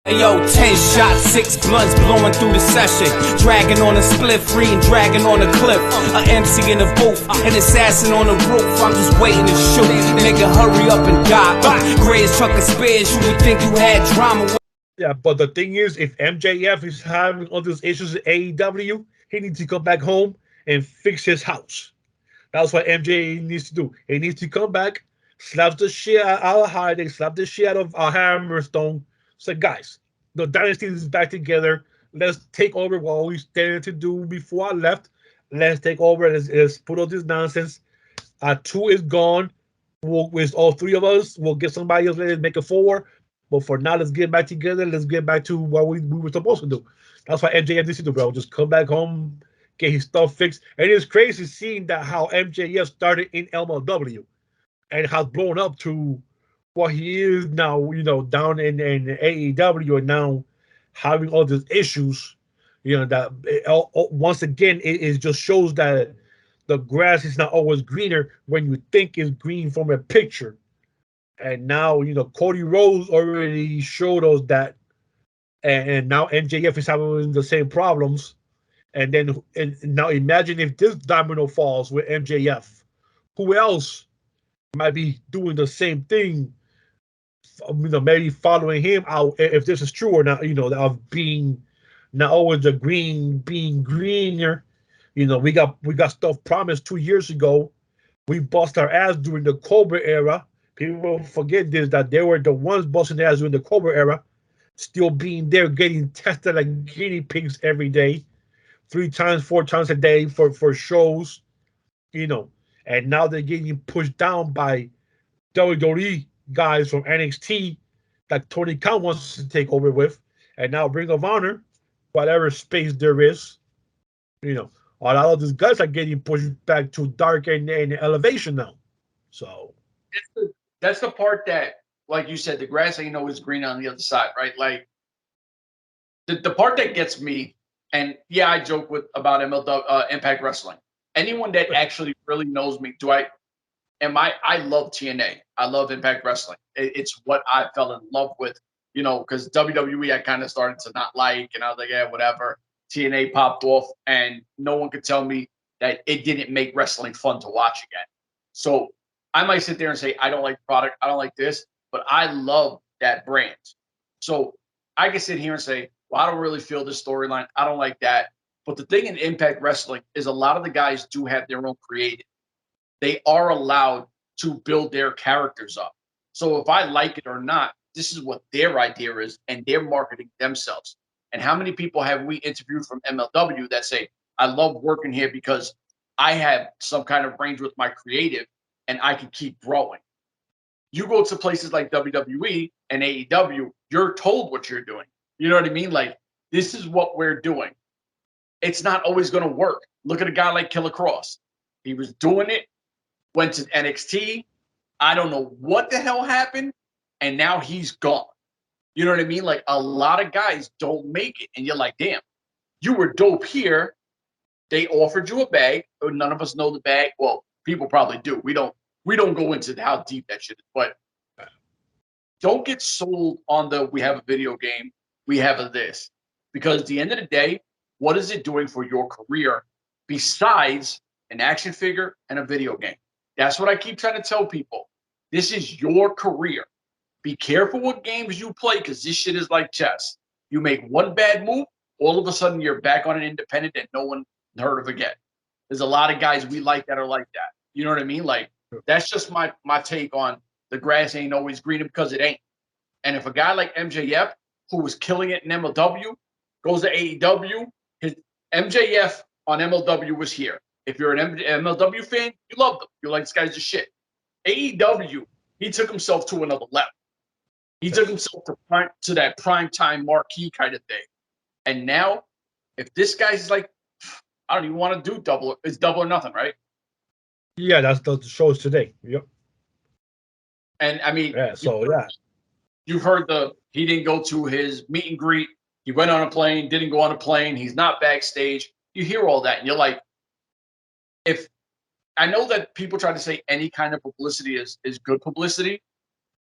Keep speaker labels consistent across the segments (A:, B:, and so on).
A: Yo, 10 shots, 6 blunts blowing through the session. Dragging on a split, free and dragging on a cliff. A MC in the booth, an assassin on the roof. I'm just waiting to shoot. Nigga, hurry up and die. Greatest truck of spares, you would think you had drama.
B: Yeah, but the thing is, if MJF is having all these issues with AEW, he needs to come back home and fix his house. That's what MJ needs to do. He needs to come back, slap the shit out of Hardy, slap the shit out of Hammerstone. Say, guys, the dynasty is back together. Let's take over what we started to do before I left. Let's take over. Let's put all this nonsense. 2 is gone. With all 3 of us, we'll get somebody else. Let's make it 4. But for now, let's get back together. Let's get back to what we were supposed to do. That's why MJF needs to do, bro. Just come back home, get his stuff fixed. And it's crazy seeing that how MJF started in MLW and has blown up to what he is now, down in AEW, and now having all these issues, that once again, it just shows that the grass is not always greener when you think it's green from a picture. And now, Cody Rhodes already showed us that, and now MJF is having the same problems. And now imagine if this domino falls with MJF, who else might be doing the same thing? Maybe following him out, if this is true or not, of being not always the green being greener. We got stuff promised 2 years ago. We bust our ass during the Cobra era. People forget this, that they were the ones busting their ass during the Cobra era, still being there, getting tested like guinea pigs every day, 3 times, 4 times a day for shows, and now they're getting pushed down by WWE guys from NXT that Tony Khan wants to take over with, and now Ring of Honor, whatever space there is, a lot of these guys are getting pushed back to Dark and Elevation now. So
C: that's the part that, like you said, the grass ain't always green on the other side, right? Like the part that gets me, and yeah, I joke about Impact Wrestling. Anyone that actually really knows me, I love TNA. I love Impact Wrestling. It's what I fell in love with, because WWE I kind of started to not like, and I was like, yeah, whatever. TNA popped off, and no one could tell me that it didn't make wrestling fun to watch again. So I might sit there and say, I don't like the product, I don't like this, but I love that brand. So I can sit here and say, well, I don't really feel this storyline. I don't like that. But the thing in Impact Wrestling is a lot of the guys do have their own creative. They are allowed to build their characters up. So if I like it or not, this is what their idea is, and they're marketing themselves. And how many people have we interviewed from MLW that say, I love working here because I have some kind of range with my creative and I can keep growing. You go to places like WWE and AEW, you're told what you're doing. You know what I mean? Like, this is what we're doing. It's not always going to work. Look at a guy like Killer Cross. He was doing it, went to NXT. I don't know what the hell happened, and now he's gone. You know what I mean? Like, a lot of guys don't make it, and you're like, damn, you were dope here. They offered you a bag. None of us know the bag. Well, people probably do. We don't go into how deep that shit is, but don't get sold on we have a video game, we have a this. Because at the end of the day, what is it doing for your career besides an action figure and a video game? That's what I keep trying to tell people. This is your career. Be careful what games you play, because this shit is like chess. You make one bad move, all of a sudden you're back on an independent that no one heard of again. There's a lot of guys we like that are like that. You know what I mean? Like, that's just my take on the grass ain't always greener, because it ain't. And if a guy like MJF, who was killing it in MLW, goes to AEW, his MJF on MLW was here. If you're an MLW fan, you love them. You're like, this guy's the shit. AEW, he took himself to another level. He took himself to that prime time marquee kind of thing. And now, if this guy's like, I don't even want to do double. It's double or nothing, right?
B: Yeah, that's the shows today. Yep.
C: And I mean,
B: yeah. So
C: you've heard he didn't go to his meet and greet. He went on a plane, didn't go on a plane. He's not backstage. You hear all that, and you're like, if I know that people try to say any kind of publicity is good publicity,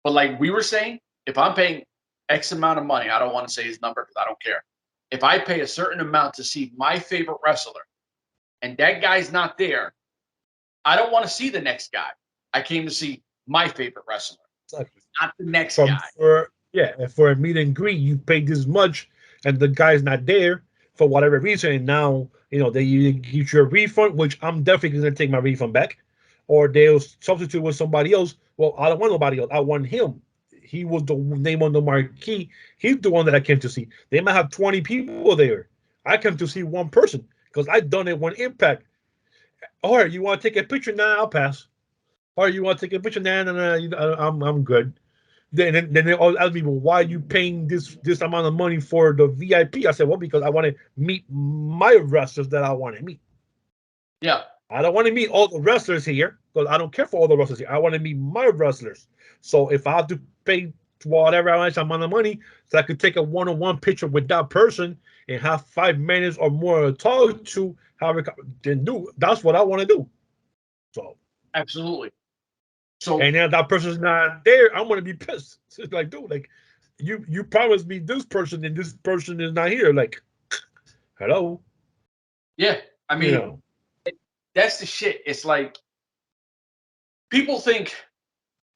C: but like we were saying, if I'm paying X amount of money, I don't want to say his number because I don't care. If I pay a certain amount to see my favorite wrestler and that guy's not there, I don't want to see the next guy. I came to see my favorite wrestler,
B: Exactly.
C: not the next
B: From
C: guy.
B: for a meet and greet, you paid this much, and the guy's not there for whatever reason, and now they give you a refund, which I'm definitely gonna take my refund back, or they'll substitute with somebody else. Well, I don't want nobody else. I want him. He was the name on the marquee. He's the one that I came to see. They might have 20 people there. I came to see one person because I done it one Impact. All right, you want to take a picture? Nah, I'll pass. Or you want to take a picture? Nah, I'm good. Then they all ask me, well, why are you paying this amount of money for the VIP? I said, well, because I want to meet my wrestlers that I want to meet.
C: Yeah.
B: I don't want to meet all the wrestlers here because I don't care for all the wrestlers here. I want to meet my wrestlers. So if I have to pay whatever amount of money, so I could take a one-on-one picture with that person and have 5 minutes or more to talk to, then that's what I want to do. So
C: absolutely. So
B: and then that person's not there, I'm gonna be pissed. It's like, dude, like you promised me this person and this person is not here. Like, hello.
C: yeah, I mean, that's the shit. It's like people think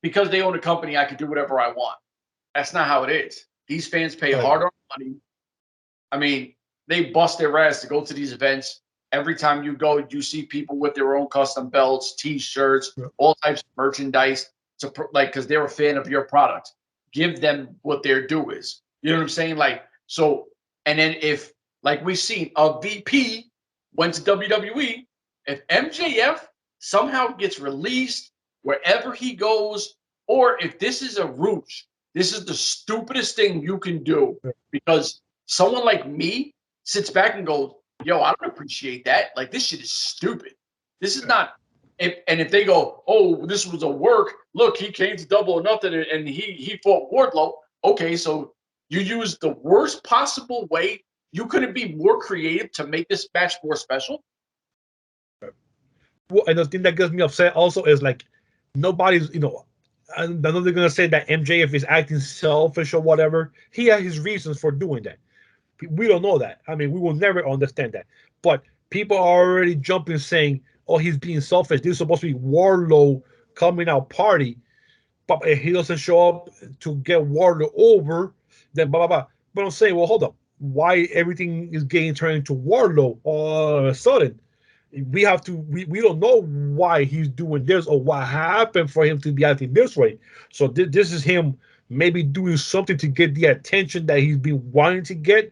C: because they own a company, I could do whatever I want. That's not how it is. These fans pay hard-earned money. I mean, they bust their ass to go to these events. Every time you go, you see people with their own custom belts, T-shirts, all types of merchandise. Because they're a fan of your product. Give them what their due is. You know what I'm saying? And then if, like we've seen, a VP went to WWE, if MJF somehow gets released wherever he goes, or if this is a rouge, this is the stupidest thing you can do because someone like me sits back and goes, yo, I don't appreciate that. Like, this shit is stupid. This is not. If they go, oh, this was a work. Look, he came to Double or Nothing and he fought Wardlow. Okay, so you used the worst possible way. You couldn't be more creative to make this match more special.
B: Well, and the thing that gets me upset also is like nobody's, I know they're gonna say that MJF is acting selfish or whatever. He had his reasons for doing that. We don't know that. I mean, we will never understand that. But people are already jumping saying, oh, he's being selfish. This is supposed to be Wardlow coming out party. But if he doesn't show up to get Wardlow over, then blah, blah, blah. But I'm saying, well, hold up. Why everything is getting turned into Wardlow all of a sudden? We don't know why he's doing this or what happened for him to be acting this way. So this is him maybe doing something to get the attention that he's been wanting to get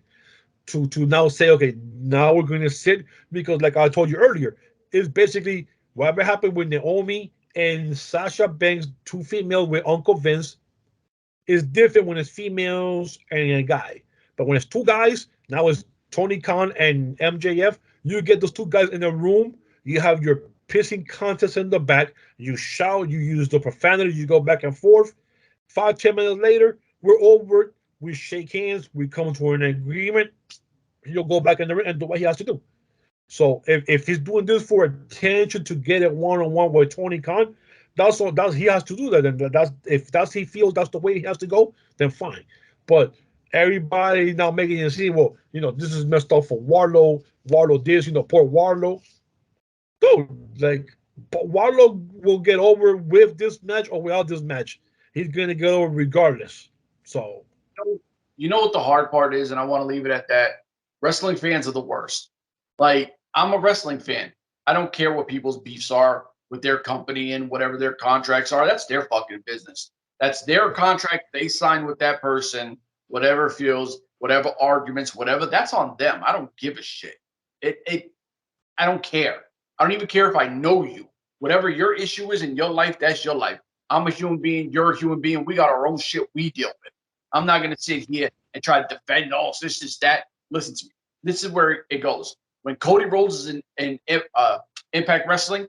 B: to now say, okay, now we're going to sit, because like I told you earlier, it's basically whatever happened with Naomi and Sasha Banks, two females with Uncle Vince, is different when it's females and a guy. But when it's two guys, now it's Tony Khan and MJF. You get those two guys in a room. You have your pissing contest in the back. You shout. You use the profanity. You go back and forth. 5-10 minutes later, we're over it. We shake hands. We come to an agreement. He'll go back in the ring and do what he has to do. So if he's doing this for attention to get it one-on-one with Tony Khan, that's he has to do that. And if he feels that's the way he has to go, then fine. But everybody now making it seem, well, this is messed up for Wardlow. Wardlow this, poor Wardlow. Dude, like, but Wardlow will get over with this match or without this match. He's gonna get over regardless. So
C: you know what the hard part is, and I want to leave it at that. Wrestling fans are the worst. Like, I'm a wrestling fan. I don't care what people's beefs are with their company and whatever their contracts are. That's their fucking business. That's their contract. They sign with that person, whatever feels, whatever arguments, whatever. That's on them. I don't give a shit. I don't care. I don't even care if I know you. Whatever your issue is in your life, that's your life. I'm a human being. You're a human being. We got our own shit we deal with. I'm not going to sit here and try to defend all this, that. Listen to me. This is where it goes. When Cody Rhodes is in Impact Wrestling,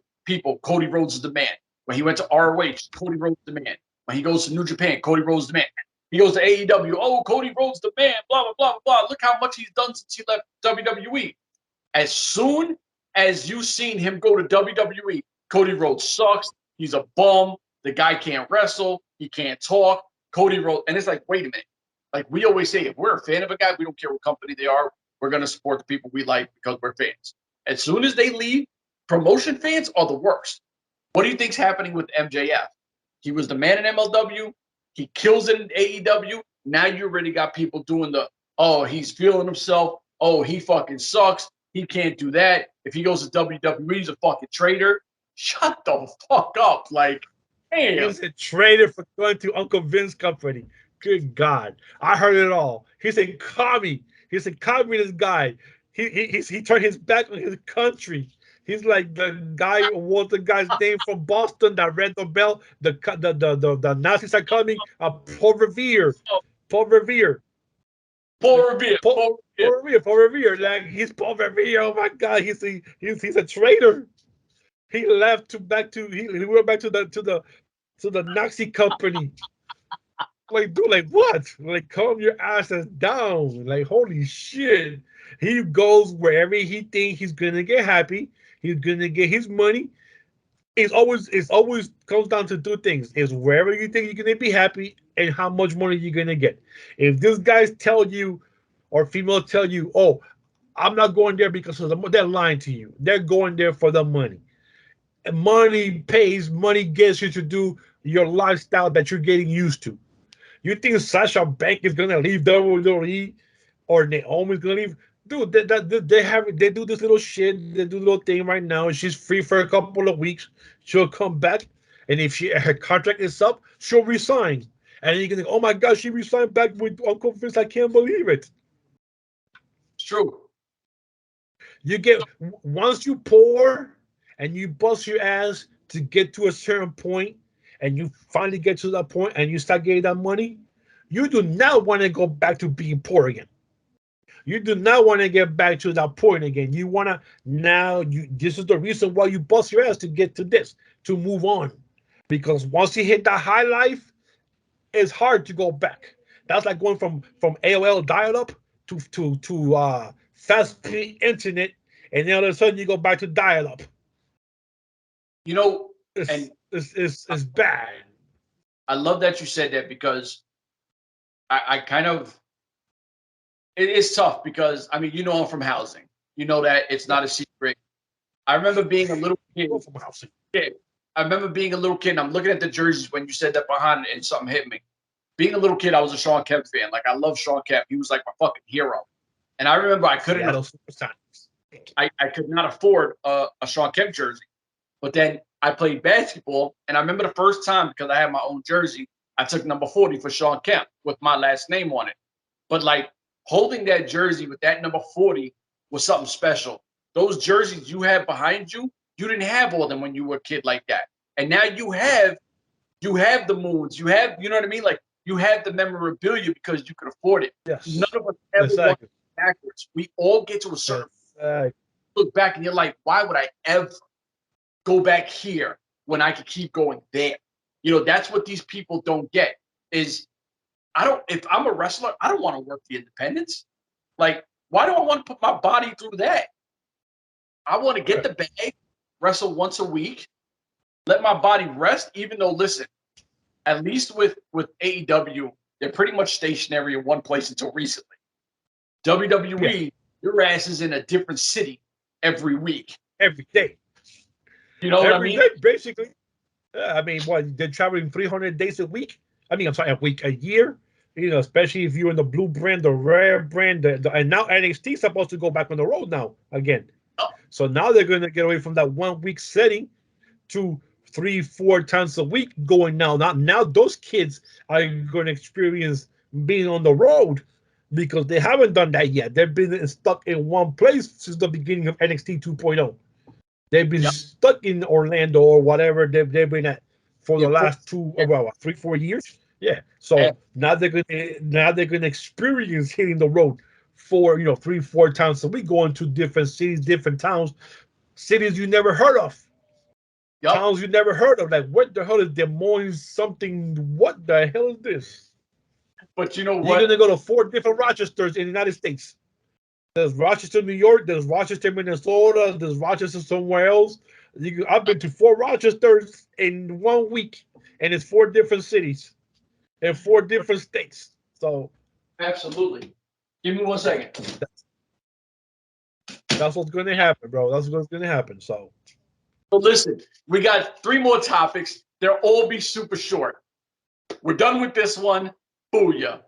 C: Cody Rhodes is the man. When he went to ROH, Cody Rhodes is the man. When he goes to New Japan, Cody Rhodes is the man. He goes to AEW, oh, Cody Rhodes the man, blah, blah, blah, blah. Look how much he's done since he left WWE. As soon as you've seen him go to WWE, Cody Rhodes sucks. He's a bum. The guy can't wrestle. He can't talk. Cody Rhodes. And it's like, wait a minute. Like we always say, if we're a fan of a guy, we don't care what company they are. We're going to support the people we like because we're fans. As soon as they leave, promotion fans are the worst. What do you think's happening with MJF? He was the man in MLW. He kills it in AEW. Now you already got people doing the, oh, he's feeling himself. Oh, he fucking sucks. He can't do that. If he goes to WWE, he's a fucking traitor. Shut the fuck up. Like, damn.
B: He's a traitor for going to Uncle Vince's company. Good God. I heard it all. He's a commie. He's a communist guy. He turned his back on his country. He's like the guy, what's the guy's name from Boston that read the bell? The Nazis are coming. Paul Revere. Paul Revere.
C: Paul Revere.
B: Paul Revere. Paul Revere. Like he's Paul Revere. Oh my God. He's a traitor. He left he went back to the Nazi company. Like, dude, like what? Like, calm your asses down. Like, holy shit. He goes wherever he thinks he's gonna get happy. He's gonna get his money. It's always comes down to two things: is wherever you think you're gonna be happy and how much money you're gonna get. If these guys tell you, or females tell you, oh, I'm not going there because of they're lying to you. They're going there for the money. And money pays. Money gets you to do your lifestyle that you're getting used to. You think Sasha Bank is gonna leave WWE or Naomi is gonna leave? Dude, they do this little shit. They do little thing right now, and she's free for a couple of weeks. She'll come back, and if her contract is up, she'll resign. And you can think, oh my God, she resigned back with Uncle Vince. I can't believe it.
C: It's true.
B: You get once you pour and you bust your ass to get to a certain point, and you finally get to that point, and you start getting that money. You do not want to go back to being poor again. You do not want to get back to that point again. You want to this is the reason why you bust your ass to get to this, to move on. Because once you hit that high life, it's hard to go back. That's like going from AOL dial-up to fast speed internet, and then all of a sudden you go back to dial-up.
C: You know,
B: It's bad.
C: I love that you said that because I kind of, it is tough because, I mean, you know, I'm from housing. You know that it's not a secret. I remember being a little kid.
B: From housing.
C: I remember being a little kid, and I'm looking at the jerseys when you said that behind, and something hit me. Being a little kid, I was a Sean Kemp fan. Like, I love Sean Kemp. He was like my fucking hero. And I remember I could not afford a Sean Kemp jersey. But then I played basketball, and I remember the first time, because I had my own jersey, I took number 40 for Sean Kemp with my last name on it. But like holding that jersey with that number 40 was something special. Those jerseys you have behind you, you didn't have all of them when you were a kid like that. And now you have the moons, you know what I mean? Like you have the memorabilia because you could afford it.
B: Yes.
C: None of us ever want backwards. We all get to a certain look back and you're like, why would I ever go back here when I could keep going there? You know, that's what these people don't get is if I'm a wrestler, I don't want to work the independents. Like, why do I want to put my body through that? I want to get the bag, wrestle once a week, let my body rest, even though, listen, at least with AEW, they're pretty much stationary in one place until recently. WWE, your ass is in a different city every week.
B: Every day.
C: You know what I mean?
B: Every day, basically. I mean, what, they're traveling 300 days a week? I mean, I'm sorry, a year? You know, especially if you're in the blue brand, the rare brand, and now NXT is supposed to go back on the road now again.
C: Oh.
B: So now they're going to get away from that 1 week setting to 3-4 times a week going now. Now those kids are going to experience being on the road because they haven't done that yet. They've been stuck in one place since the beginning of NXT 2.0. They've been stuck in Orlando or whatever they've been at for the last 3-4 years. Yeah. So now they're gonna experience hitting the road for 3-4 times a week, going to different cities, different towns, cities you never heard of. Towns you never heard of. Like, what the hell is Des Moines something? What the hell is this?
C: But you know what?
B: You're gonna go to 4 different Rochesters in the United States. There's Rochester, New York. There's Rochester, Minnesota. There's Rochester somewhere else. I've been to 4 Rochesters in 1 week, and it's 4 different cities and 4 different states. So
C: Absolutely. Give me 1 second.
B: That's what's going to happen, bro. That's what's going to happen. So
C: listen, we got 3 more topics. They'll all be super short. We're done with this one. Booyah.